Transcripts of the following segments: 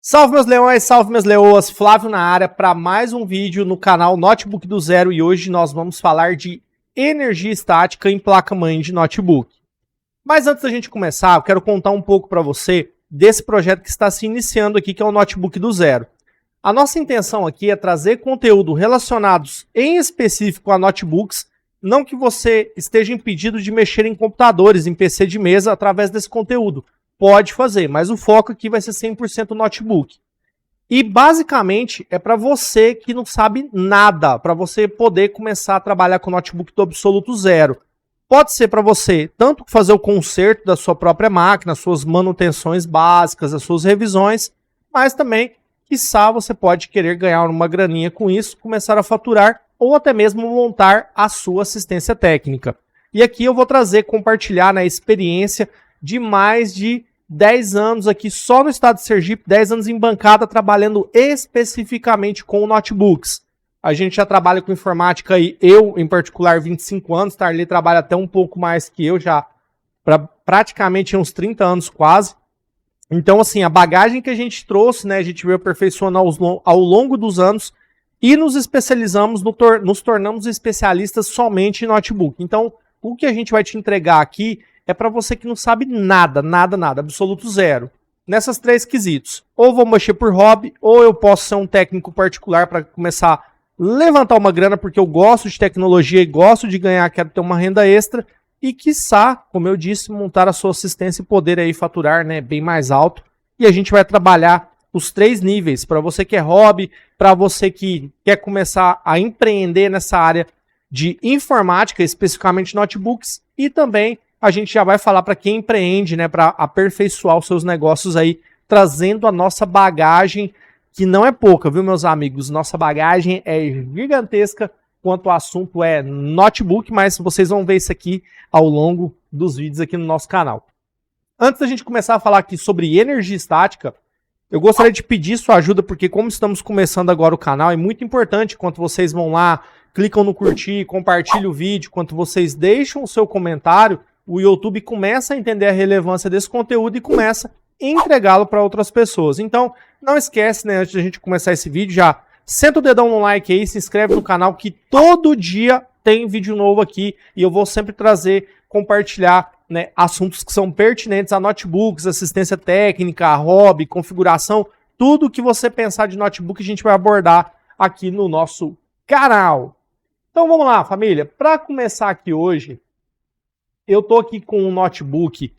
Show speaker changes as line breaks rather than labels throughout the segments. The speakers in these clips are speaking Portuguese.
Salve meus leões, salve minhas leoas, Flávio na área para mais um vídeo no canal Notebook do Zero e hoje nós vamos falar de energia estática em placa-mãe de notebook. Mas antes da gente começar, eu quero contar um pouco para você desse projeto que está se iniciando aqui, que é o Notebook do Zero. A nossa intenção aqui é trazer conteúdo relacionados em específico a notebooks, não que você esteja impedido de mexer em computadores, em PC de mesa através desse conteúdo. Pode fazer, mas o foco aqui vai ser 100% notebook. E basicamente é para você que não sabe nada, para você poder começar a trabalhar com notebook do absoluto zero. Pode ser para você tanto fazer o conserto da sua própria máquina, suas manutenções básicas, as suas revisões, mas também, quiçá, você pode querer ganhar uma graninha com isso, começar a faturar ou até mesmo montar a sua assistência técnica. E aqui eu vou compartilhar a experiência de mais de 10 anos aqui só no estado de Sergipe, 10 anos em bancada trabalhando especificamente com notebooks. A gente já trabalha com informática aí, eu em particular 25 anos, Tarley trabalha até um pouco mais que eu já, praticamente uns 30 anos quase. Então assim, a bagagem que a gente trouxe, né, a gente veio aperfeiçoando ao longo dos anos e nos especializamos, nos tornamos especialistas somente em notebook. Então o que a gente vai te entregar aqui é para você que não sabe nada, absoluto zero. Nessas três quesitos. Ou vou mexer por hobby, ou eu posso ser um técnico particular para começar a levantar uma grana, porque eu gosto de tecnologia e gosto de ganhar, quero ter uma renda extra. E quiçá, como eu disse, montar a sua assistência e poder aí faturar, né, bem mais alto. E a gente vai trabalhar os três níveis, para você que é hobby, para você que quer começar a empreender nessa área de informática, especificamente notebooks, e também a gente já vai falar para quem empreende, né, para aperfeiçoar os seus negócios aí, trazendo a nossa bagagem, que não é pouca, viu, meus amigos? Nossa bagagem é gigantesca quanto o assunto é notebook, mas vocês vão ver isso aqui ao longo dos vídeos aqui no nosso canal. Antes da gente começar a falar aqui sobre energia estática, eu gostaria de pedir sua ajuda, porque como estamos começando agora o canal, é muito importante quando vocês vão lá, clicam no curtir, compartilham o vídeo, quando vocês deixam o seu comentário, o YouTube começa a entender a relevância desse conteúdo e começa a entregá-lo para outras pessoas. Então, não esquece, né, antes de a gente começar esse vídeo, já senta o dedão no like aí, se inscreve no canal, que todo dia tem vídeo novo aqui e eu vou sempre compartilhar, né, assuntos que são pertinentes a notebooks, assistência técnica, hobby, configuração, tudo que você pensar de notebook a gente vai abordar aqui no nosso canal. Então vamos lá, família. Para começar aqui hoje, eu tô aqui com um notebook,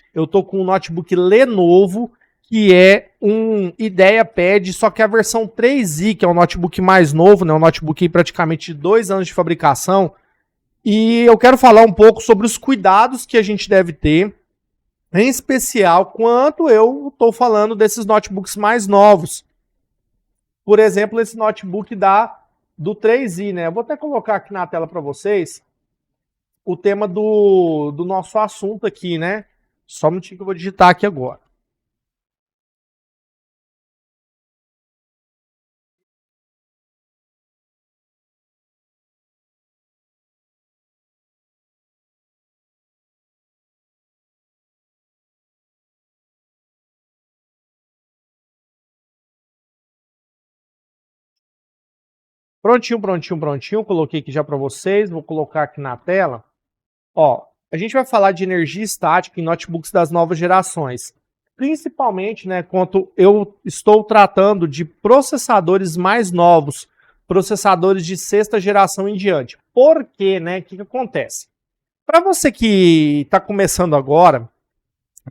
Lenovo, que é um IdeaPad, só que a versão 3i, que é um notebook mais novo, né, um notebook praticamente de 2 anos de fabricação, e eu quero falar um pouco sobre os cuidados que a gente deve ter, em especial quando eu estou falando desses notebooks mais novos. Por exemplo, esse notebook do 3i, né, eu vou até colocar aqui na tela para vocês o tema do nosso assunto aqui, né? Só um minutinho que eu vou digitar aqui agora. Prontinho. Coloquei aqui já para vocês. Vou colocar aqui na tela. Ó, a gente vai falar de energia estática em notebooks das novas gerações. Principalmente, né, quanto eu estou tratando de processadores mais novos, processadores de 6ª geração em diante. Por quê, né? O que acontece? Para você que está começando agora,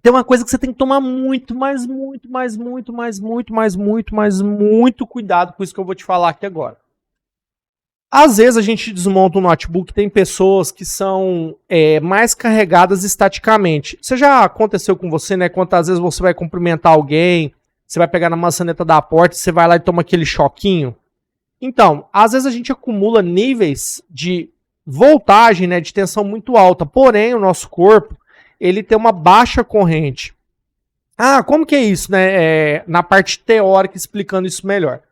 tem uma coisa que você tem que tomar muito cuidado com isso que eu vou te falar aqui agora. Às vezes a gente desmonta um notebook, tem pessoas que são mais carregadas estaticamente. Isso já aconteceu com você, né? Quantas vezes você vai cumprimentar alguém, você vai pegar na maçaneta da porta, você vai lá e toma aquele choquinho. Então, às vezes a gente acumula níveis de voltagem, né, de tensão muito alta, porém o nosso corpo, ele tem uma baixa corrente. Ah, como que é isso, né? Na parte teórica, explicando isso melhor.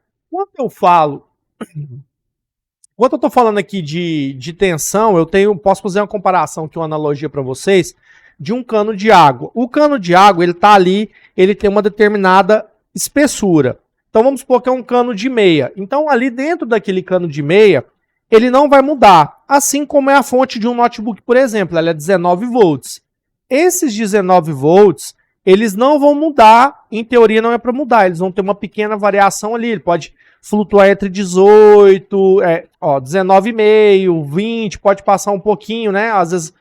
Quando eu estou falando aqui de tensão, posso fazer uma comparação aqui, uma analogia para vocês, de um cano de água. O cano de água, ele tá ali, ele tem uma determinada espessura. Então vamos supor que é um cano de meia. Então ali dentro daquele cano de meia, ele não vai mudar. Assim como é a fonte de um notebook, por exemplo, ela é 19 volts. Esses 19 volts, eles não vão mudar, em teoria não é para mudar, eles vão ter uma pequena variação ali, ele pode flutuar entre 18, 19,5, 20, pode passar um pouquinho, né? Às vezes,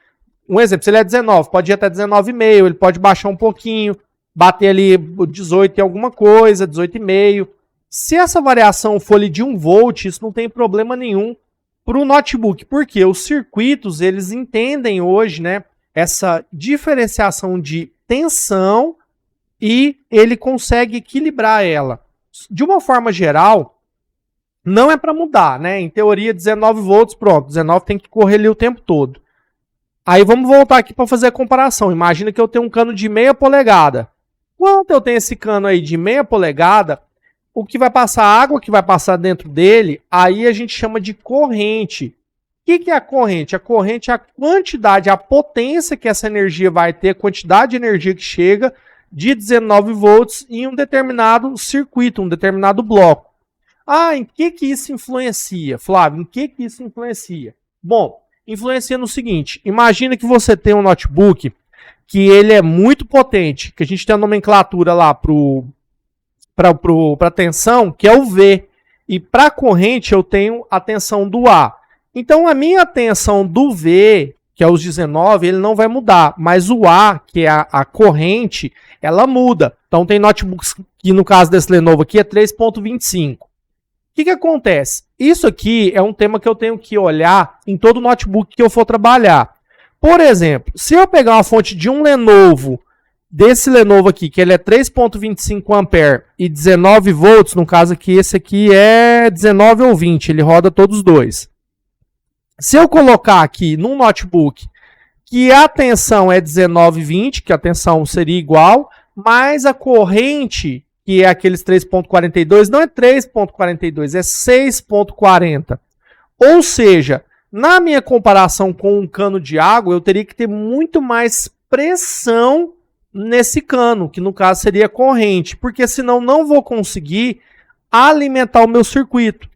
um exemplo, se ele é 19, pode ir até 19,5, ele pode baixar um pouquinho, bater ali 18 em alguma coisa, 18,5. Se essa variação for ali de 1 volt, isso não tem problema nenhum para o notebook, porque os circuitos, eles entendem hoje, né, essa diferenciação de tensão e ele consegue equilibrar ela. De uma forma geral, não é para mudar, né? Em teoria, 19 volts, pronto, 19 tem que correr ali o tempo todo. Aí vamos voltar aqui para fazer a comparação. Imagina que eu tenho um cano de meia polegada. Quando eu tenho esse cano aí de meia polegada, o que vai passar, a água que vai passar dentro dele, aí a gente chama de corrente. O que é a corrente? A corrente é a quantidade, a potência que essa energia vai ter, a quantidade de energia que chega de 19 volts em um determinado circuito, um determinado bloco. Ah, em que isso influencia, Flávio? Em que isso influencia? Bom, influencia no seguinte, imagina que você tem um notebook que ele é muito potente, que a gente tem a nomenclatura lá para tensão, que é o V, e para corrente eu tenho a tensão do A. Então a minha tensão do V, que é os 19, ele não vai mudar, mas o A, que é a corrente, ela muda. Então tem notebooks que no caso desse Lenovo aqui é 3.25. O que acontece? Isso aqui é um tema que eu tenho que olhar em todo notebook que eu for trabalhar. Por exemplo, se eu pegar uma fonte de um Lenovo, desse Lenovo aqui, que ele é 3.25 ampere e 19 volts, no caso aqui, esse aqui é 19 ou 20, ele roda todos os dois. Se eu colocar aqui num notebook que a tensão é 19,20, que a tensão seria igual, mas a corrente, que é aqueles 3.42, não é 3.42, é 6.40. Ou seja, na minha comparação com um cano de água, eu teria que ter muito mais pressão nesse cano, que no caso seria corrente, porque senão não vou conseguir alimentar o meu circuito.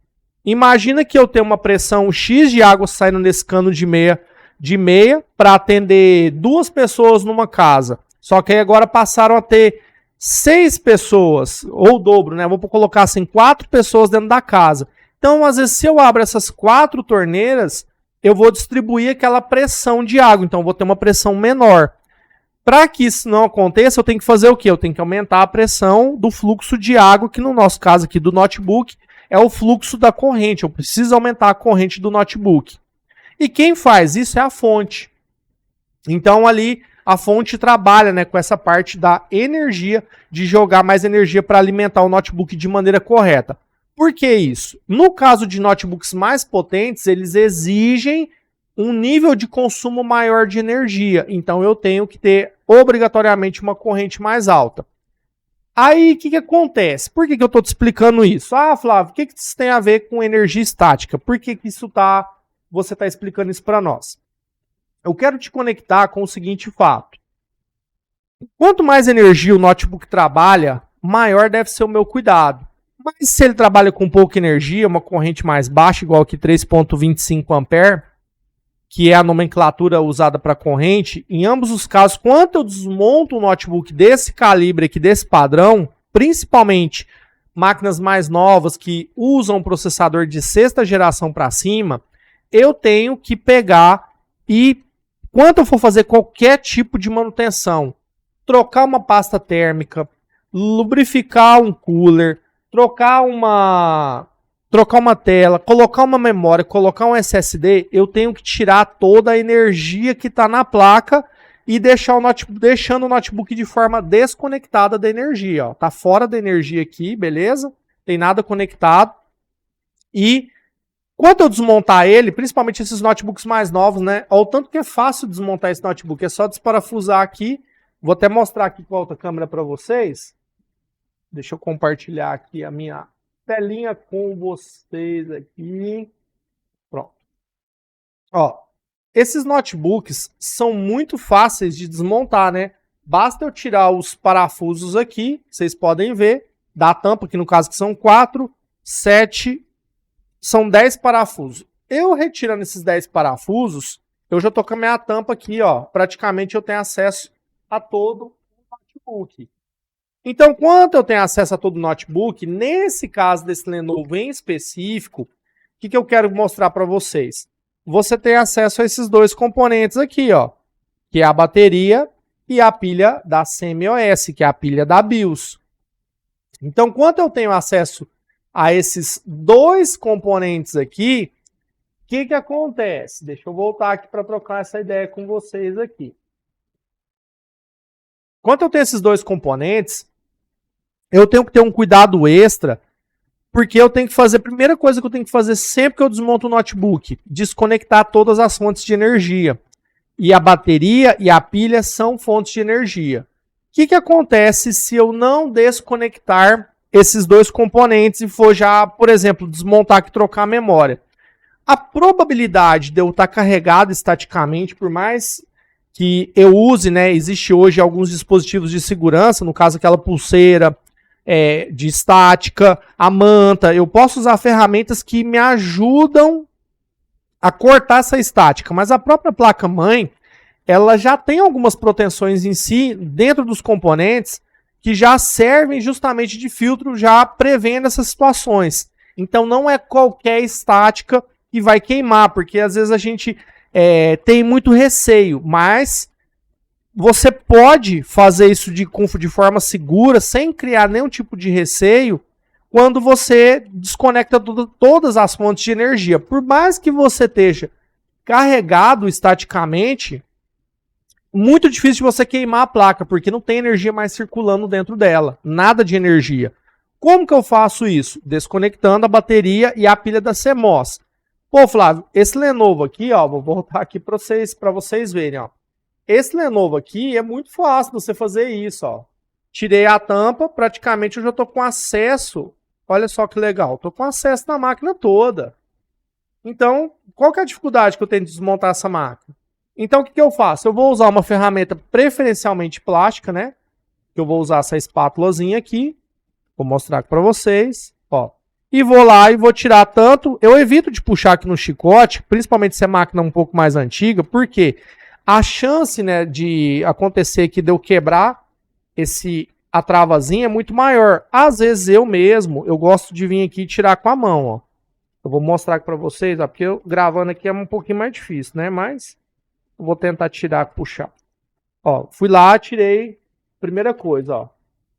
Imagina que eu tenho uma pressão X de água saindo nesse cano de meia para atender 2 pessoas numa casa. Só que aí agora passaram a ter 6 pessoas, ou o dobro, né? Vou colocar assim, 4 pessoas dentro da casa. Então, às vezes, se eu abro essas 4 torneiras, eu vou distribuir aquela pressão de água. Então, eu vou ter uma pressão menor. Para que isso não aconteça, eu tenho que fazer o quê? Eu tenho que aumentar a pressão do fluxo de água, que no nosso caso aqui do notebook, é o fluxo da corrente. Eu preciso aumentar a corrente do notebook. E quem faz isso é a fonte. Então ali a fonte trabalha, né, com essa parte da energia, de jogar mais energia para alimentar o notebook de maneira correta. Por que isso? No caso de notebooks mais potentes, eles exigem um nível de consumo maior de energia. Então eu tenho que ter obrigatoriamente uma corrente mais alta. Aí, o que acontece? Por que eu estou te explicando isso? Ah, Flávio, o que isso tem a ver com energia estática? Por que você está explicando isso para nós? Eu quero te conectar com o seguinte fato. Quanto mais energia o notebook trabalha, maior deve ser o meu cuidado. Mas se ele trabalha com pouca energia, uma corrente mais baixa, igual aqui 3.25 ampere, que é a nomenclatura usada para corrente, em ambos os casos, quando eu desmonto um notebook desse calibre aqui, desse padrão, principalmente máquinas mais novas que usam processador de 6ª geração para cima, eu tenho que pegar e, quando eu for fazer qualquer tipo de manutenção, trocar uma pasta térmica, lubrificar um cooler, trocar uma tela, colocar uma memória, colocar um SSD, eu tenho que tirar toda a energia que está na placa e deixando o notebook de forma desconectada da energia. Está fora da energia aqui, beleza? Tem nada conectado. E quando eu desmontar ele, principalmente esses notebooks mais novos, né? Olha o tanto que é fácil desmontar esse notebook. É só desparafusar aqui. Vou até mostrar aqui com a outra câmera para vocês. Deixa eu compartilhar aqui a minha telinha com vocês aqui. Pronto. Ó, esses notebooks são muito fáceis de desmontar, né? Basta eu tirar os parafusos aqui, vocês podem ver, da tampa, que no caso que são 4, 7, são 10 parafusos. Eu retirando esses 10 parafusos, eu já tô com a minha tampa aqui, ó. Praticamente eu tenho acesso a todo o notebook. Então, quando eu tenho acesso a todo o notebook, nesse caso desse Lenovo em específico, o que eu quero mostrar para vocês? Você tem acesso a esses dois componentes aqui, ó, que é a bateria e a pilha da CMOS, que é a pilha da BIOS. Então, quando eu tenho acesso a esses dois componentes aqui, o que acontece? Deixa eu voltar aqui para trocar essa ideia com vocês aqui. Quando eu tenho esses dois componentes, eu tenho que ter um cuidado extra, porque eu tenho que fazer, a primeira coisa que eu tenho que fazer sempre que eu desmonto o notebook, desconectar todas as fontes de energia. E a bateria e a pilha são fontes de energia. O que acontece se eu não desconectar esses dois componentes e for já, por exemplo, desmontar aqui e trocar a memória? A probabilidade de eu estar carregado estaticamente, por mais que eu use, né, existe hoje alguns dispositivos de segurança, no caso aquela pulseira de estática, a manta, eu posso usar ferramentas que me ajudam a cortar essa estática, mas a própria placa-mãe, ela já tem algumas proteções em si, dentro dos componentes, que já servem justamente de filtro, já prevendo essas situações. Então não é qualquer estática que vai queimar, porque às vezes a gente tem muito receio, mas você pode fazer isso de forma segura, sem criar nenhum tipo de receio, quando você desconecta todas as fontes de energia. Por mais que você esteja carregado estaticamente, muito difícil de você queimar a placa, porque não tem energia mais circulando dentro dela, nada de energia. Como que eu faço isso? Desconectando a bateria e a pilha da CMOS. Pô, Flávio, esse Lenovo aqui, ó, vou voltar aqui para vocês verem, ó. Esse Lenovo aqui é muito fácil você fazer isso, ó. Tirei a tampa, praticamente eu já estou com acesso. Olha só que legal, estou com acesso na máquina toda. Então, qual que é a dificuldade que eu tenho de desmontar essa máquina? Então, o que eu faço? Eu vou usar uma ferramenta preferencialmente plástica, né? Eu vou usar essa espátulazinha aqui. Vou mostrar aqui para vocês, ó. E vou lá e vou tirar tanto. Eu evito de puxar aqui no chicote, principalmente se a máquina é um pouco mais antiga, porque a chance, né, de acontecer aqui de eu quebrar a travazinha é muito maior. Às vezes eu mesmo, eu gosto de vir aqui e tirar com a mão, ó. Eu vou mostrar aqui para vocês, ó, porque eu gravando aqui é um pouquinho mais difícil, né? Mas eu vou tentar tirar, puxar. Ó, fui lá, tirei. Primeira coisa, ó,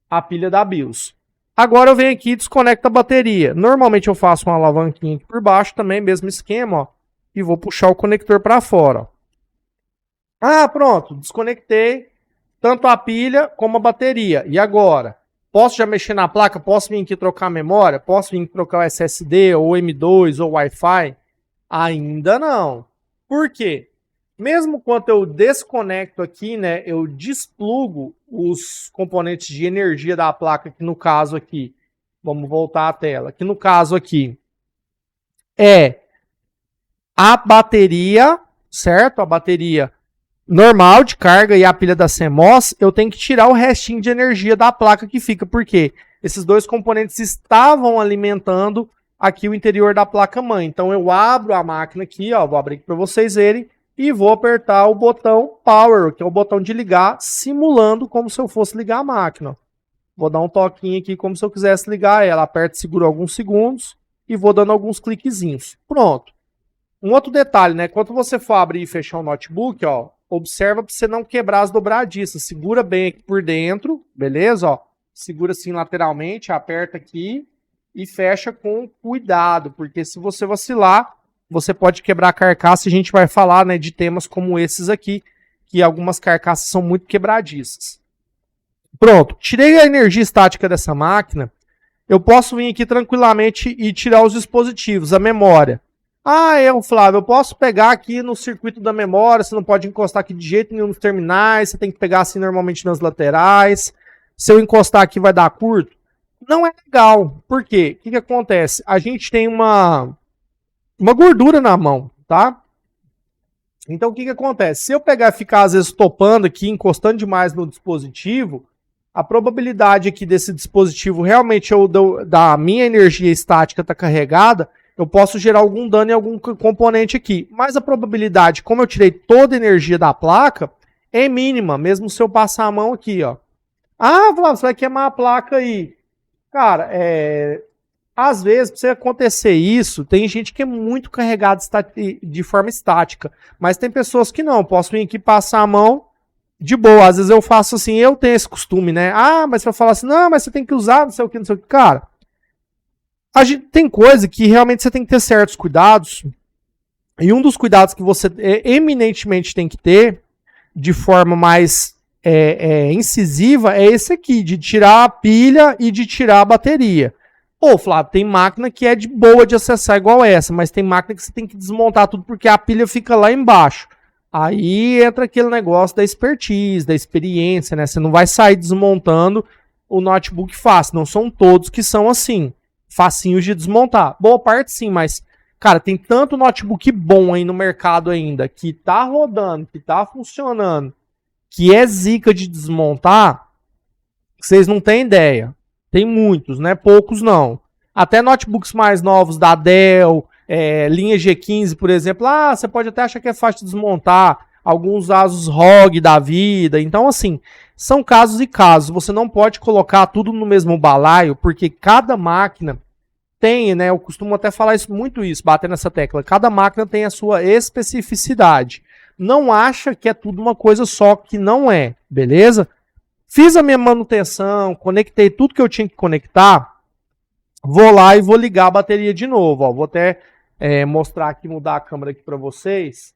a pilha da BIOS. Agora eu venho aqui e desconecto a bateria. Normalmente eu faço uma alavanquinha aqui por baixo também, mesmo esquema, ó. E vou puxar o conector para fora, ó. Ah, pronto, desconectei tanto a pilha como a bateria. E agora? Posso já mexer na placa? Posso vir aqui trocar a memória? Posso vir trocar o SSD ou M2 ou Wi-Fi? Ainda não. Por quê? Mesmo quando eu desconecto aqui, né, eu desplugo os componentes de energia da placa, que no caso aqui, vamos voltar à tela, que no caso aqui é a bateria, certo? A bateria normal de carga e a pilha da CMOS, eu tenho que tirar o restinho de energia da placa que fica, porque esses dois componentes estavam alimentando aqui o interior da placa-mãe. Então eu abro a máquina aqui, ó, vou abrir aqui para vocês verem, e vou apertar o botão Power, que é o botão de ligar, simulando como se eu fosse ligar a máquina. Vou dar um toquinho aqui como se eu quisesse ligar ela. Aperto e seguro alguns segundos e vou dando alguns cliquezinhos. Pronto. Um outro detalhe, né? Quando você for abrir e fechar o notebook, ó, observa para você não quebrar as dobradiças. Segura bem aqui por dentro, beleza? Ó, segura assim lateralmente, aperta aqui e fecha com cuidado, porque se você vacilar, você pode quebrar a carcaça. E a gente vai falar, né, de temas como esses aqui, que algumas carcaças são muito quebradiças. Pronto, tirei a energia estática dessa máquina. Eu posso vir aqui tranquilamente e tirar os dispositivos, a memória. Ah, Flávio, eu posso pegar aqui no circuito da memória, você não pode encostar aqui de jeito nenhum nos terminais, você tem que pegar assim normalmente nas laterais. Se eu encostar aqui vai dar curto. Não é legal. Por quê? O que acontece? A gente tem uma gordura na mão, tá? Então o que acontece? Se eu pegar e ficar às vezes topando aqui, encostando demais no dispositivo, a probabilidade aqui desse dispositivo realmente da minha energia estática estar carregada, eu posso gerar algum dano em algum componente aqui. Mas a probabilidade, como eu tirei toda a energia da placa, é mínima, mesmo se eu passar a mão aqui, ó. Ah, Flávio, você vai queimar a placa aí. Cara, às vezes, para você acontecer isso, tem gente que é muito carregada de forma estática, mas tem pessoas que não. Posso vir aqui passar a mão de boa. Às vezes eu faço assim, eu tenho esse costume, né? Ah, mas você vai falar assim, não, mas você tem que usar, não sei o que, não sei o que. Cara, a gente tem coisa que realmente você tem que ter certos cuidados, e um dos cuidados que você eminentemente tem que ter, de forma mais incisiva, é esse aqui, de tirar a pilha e de tirar a bateria. Pô, Flávio, tem máquina que é de boa de acessar igual essa, mas tem máquina que você tem que desmontar tudo porque a pilha fica lá embaixo. Aí entra aquele negócio da expertise, da experiência, né? Você não vai sair desmontando o notebook fácil. Não são todos que são assim, facinhos de desmontar. Boa parte sim, mas, cara, tem tanto notebook bom aí no mercado ainda, que tá rodando, que tá funcionando, que é zica de desmontar, vocês não têm ideia. Tem muitos, né? Poucos não. Até notebooks mais novos da Dell, linha G15, por exemplo, você pode até achar que é fácil de desmontar. Alguns Asus ROG da vida. Então, assim, são casos e casos. Você não pode colocar tudo no mesmo balaio, porque cada máquina tem, né? Eu costumo até falar muito isso, bater nessa tecla. Cada máquina tem a sua especificidade. Não acha que é tudo uma coisa só, que não é, beleza? Fiz a minha manutenção, conectei tudo que eu tinha que conectar, vou lá e vou ligar a bateria de novo. Ó. Vou até mostrar aqui, mudar a câmera aqui para vocês.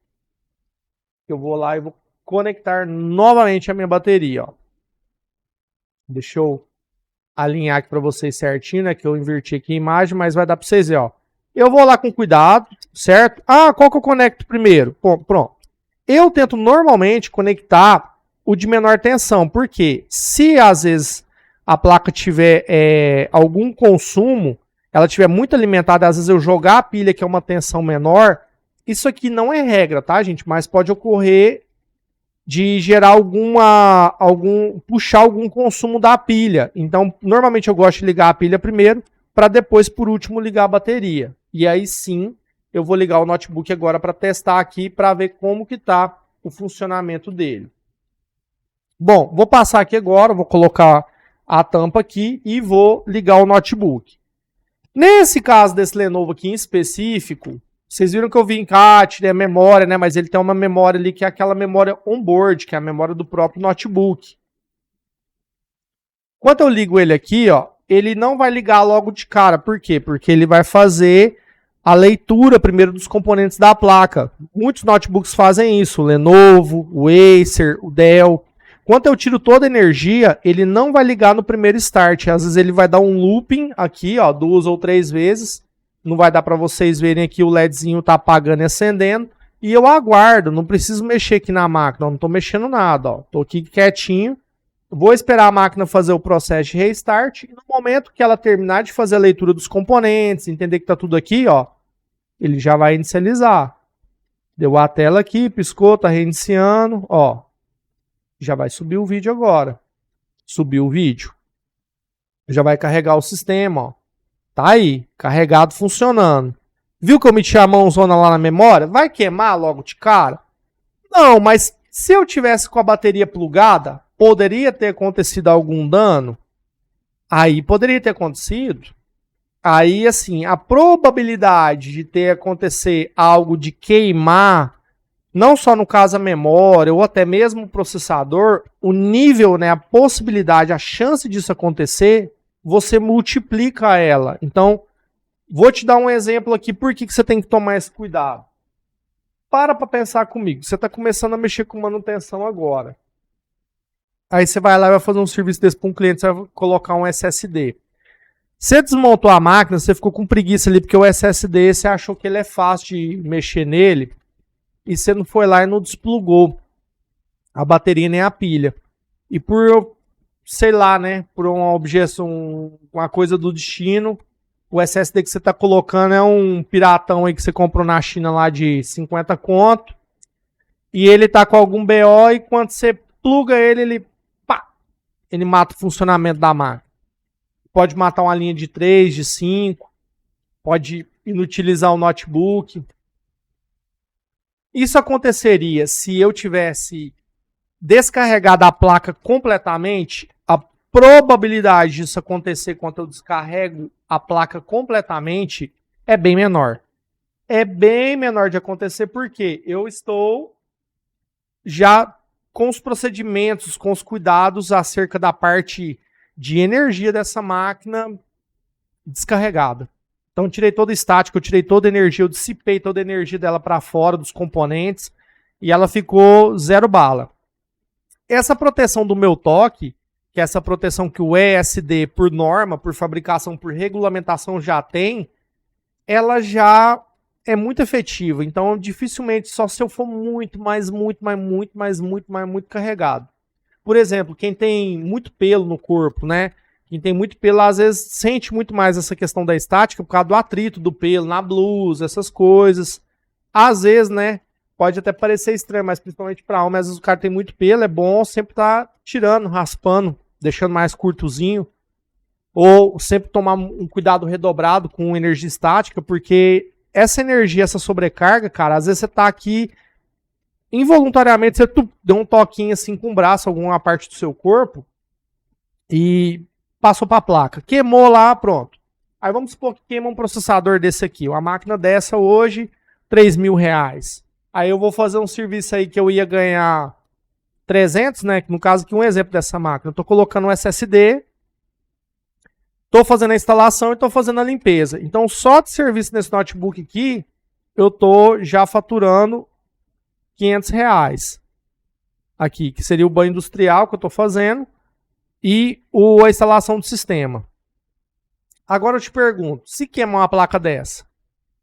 Eu vou lá e vou conectar novamente a minha bateria. Ó. Deixa eu alinhar aqui para vocês certinho, né? Que eu inverti aqui a imagem, mas vai dar para vocês verem. Ó. Eu vou lá com cuidado, certo? Qual que eu conecto primeiro? Pronto. Eu tento normalmente conectar o de menor tensão, porque se às vezes a placa tiver algum consumo, ela tiver muito alimentada, às vezes eu jogar a pilha que é uma tensão menor, isso aqui não é regra, tá, gente? Mas pode ocorrer de gerar puxar algum consumo da pilha. Então, normalmente eu gosto de ligar a pilha primeiro, para depois, por último, ligar a bateria. E aí sim, eu vou ligar o notebook agora para testar aqui, para ver como que tá o funcionamento dele. Bom, vou passar aqui agora, vou colocar a tampa aqui e vou ligar o notebook. Nesse caso desse Lenovo aqui em específico, vocês viram que eu vim cá, tirei a memória, né? Mas ele tem uma memória ali que é aquela memória onboard, que é a memória do próprio notebook. Quando eu ligo ele aqui, ó, ele não vai ligar logo de cara. Por quê? Porque ele vai fazer a leitura primeiro dos componentes da placa. Muitos notebooks fazem isso, o Lenovo, o Acer, o Dell. Quando eu tiro toda a energia, ele não vai ligar no primeiro start. Às vezes ele vai dar um looping aqui, ó, 2 ou 3 vezes. Não vai dar para vocês verem aqui o LEDzinho tá apagando e acendendo. E eu aguardo, não preciso mexer aqui na máquina, não tô mexendo nada, ó. Tô aqui quietinho. Vou esperar a máquina fazer o processo de restart. E no momento que ela terminar de fazer a leitura dos componentes, entender que tá tudo aqui, ó, ele já vai inicializar. Deu a tela aqui, piscou, tá reiniciando, ó. Já vai subir o vídeo agora. Subiu o vídeo. Já vai carregar o sistema, ó. Tá aí, carregado, funcionando. Viu que eu meti a mãozona lá na memória? Vai queimar logo de cara? Não, mas se eu tivesse com a bateria plugada, poderia ter acontecido algum dano? Aí poderia ter acontecido. Aí, assim, a probabilidade de ter acontecer algo de queimar, não só no caso a memória ou até mesmo o processador, o nível, né, a possibilidade, a chance disso acontecer, você multiplica ela. Então, vou te dar um exemplo aqui por que você tem que tomar esse cuidado. Para pensar comigo. Você está começando a mexer com manutenção agora. Aí você vai lá e vai fazer um serviço desse para um cliente, você vai colocar um SSD. Você desmontou a máquina, você ficou com preguiça ali, porque o SSD, você achou que ele é fácil de mexer nele, e você não foi lá e não desplugou a bateria nem a pilha. E por, sei lá, né, por uma objeção, uma coisa do destino, o SSD que você está colocando é um piratão aí que você comprou na China lá de 50 conto, e ele tá com algum BO, e quando você pluga ele ele mata o funcionamento da máquina. Pode matar uma linha de 3, de 5, pode inutilizar o notebook. Isso aconteceria se eu tivesse descarregado a placa completamente. A probabilidade disso acontecer quando eu descarrego a placa completamente é bem menor. É bem menor de acontecer porque eu estou já com os procedimentos, com os cuidados acerca da parte de energia dessa máquina descarregada. Então eu tirei toda a estática, eu tirei toda a energia, eu dissipei toda a energia dela para fora dos componentes e ela ficou 0 bala. Essa proteção do meu toque, que é essa proteção que o ESD, por norma, por fabricação, por regulamentação já tem, ela já é muito efetiva. Então, dificilmente, só se eu for muito carregado. Por exemplo, quem tem muito pelo no corpo, né? Quem tem muito pelo, às vezes, sente muito mais essa questão da estática por causa do atrito do pelo na blusa, essas coisas. Às vezes, né? Pode até parecer estranho, mas principalmente para homem, às vezes o cara tem muito pelo, é bom sempre estar tirando, raspando, deixando mais curtozinho. Ou sempre tomar um cuidado redobrado com energia estática, porque essa energia, essa sobrecarga, cara, às vezes você tá aqui, involuntariamente, você deu um toquinho assim com o braço, alguma parte do seu corpo, e passou para a placa. Queimou lá, pronto. Aí vamos supor que queima um processador desse aqui. Uma máquina dessa hoje, R$3.000. Aí eu vou fazer um serviço aí que eu ia ganhar 300, né? No caso aqui, um exemplo dessa máquina. Eu tô colocando um SSD, tô fazendo a instalação e tô fazendo a limpeza. Então, só de serviço nesse notebook aqui, eu tô já faturando R$500. Aqui, que seria o banho industrial que eu tô fazendo e a instalação do sistema. Agora eu te pergunto, se queimar uma placa dessa,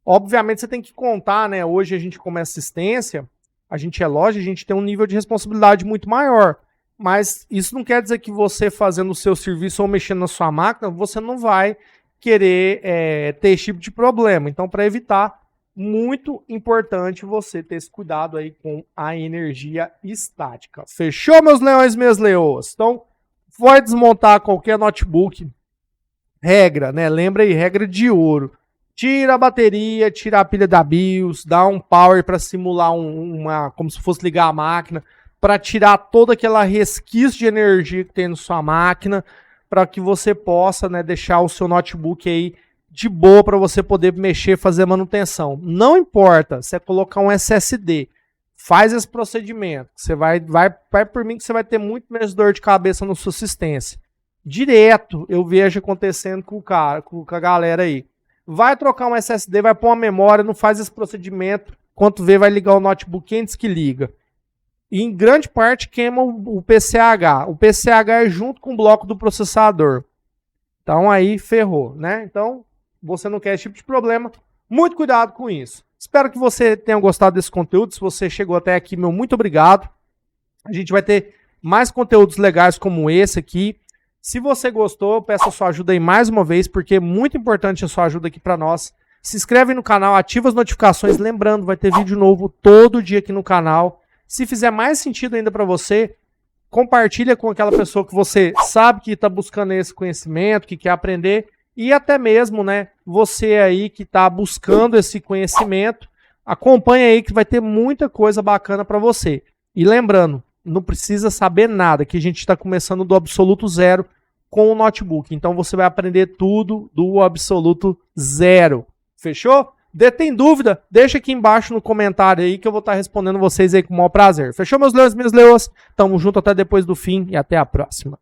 obviamente você tem que contar, né? Hoje a gente, como é assistência, a gente é loja, a gente tem um nível de responsabilidade muito maior. Mas isso não quer dizer que você fazendo o seu serviço ou mexendo na sua máquina, você não vai querer ter esse tipo de problema. Então, para evitar, muito importante você ter esse cuidado aí com a energia estática. Fechou, meus leões e minhas leoas? Então, vai desmontar qualquer notebook. Regra, né? Lembra aí, regra de ouro. Tira a bateria, tira a pilha da BIOS, dá um power para simular como se fosse ligar a máquina, para tirar toda aquela resquício de energia que tem na sua máquina, para que você possa, né, deixar o seu notebook aí de boa para você poder mexer, fazer manutenção. Não importa, você colocar um SSD, faz esse procedimento. Você vai por mim que você vai ter muito menos dor de cabeça na sua assistência. Direto eu vejo acontecendo com a galera aí. Vai trocar um SSD, vai pôr uma memória, não faz esse procedimento. Quando vê, vai ligar o notebook antes que liga. E em grande parte queima o PCH. O PCH é junto com o bloco do processador. Então aí ferrou, né? Então você não quer esse tipo de problema. Muito cuidado com isso. Espero que você tenha gostado desse conteúdo. Se você chegou até aqui, meu muito obrigado. A gente vai ter mais conteúdos legais como esse aqui. Se você gostou, eu peço a sua ajuda aí mais uma vez, porque é muito importante a sua ajuda aqui para nós. Se inscreve no canal, ativa as notificações. Lembrando, vai ter vídeo novo todo dia aqui no canal. Se fizer mais sentido ainda para você, compartilha com aquela pessoa que você sabe que está buscando esse conhecimento, que quer aprender. E até mesmo, né, você aí que está buscando esse conhecimento, acompanha aí que vai ter muita coisa bacana para você. E lembrando, não precisa saber nada, que a gente está começando do absoluto zero com o notebook. Então você vai aprender tudo do absoluto zero. Fechou? Tem dúvida? Deixa aqui embaixo no comentário aí que eu vou estar respondendo vocês aí com o maior prazer. Fechou, meus leões e minhas leoas? Tamo junto até depois do fim e até a próxima.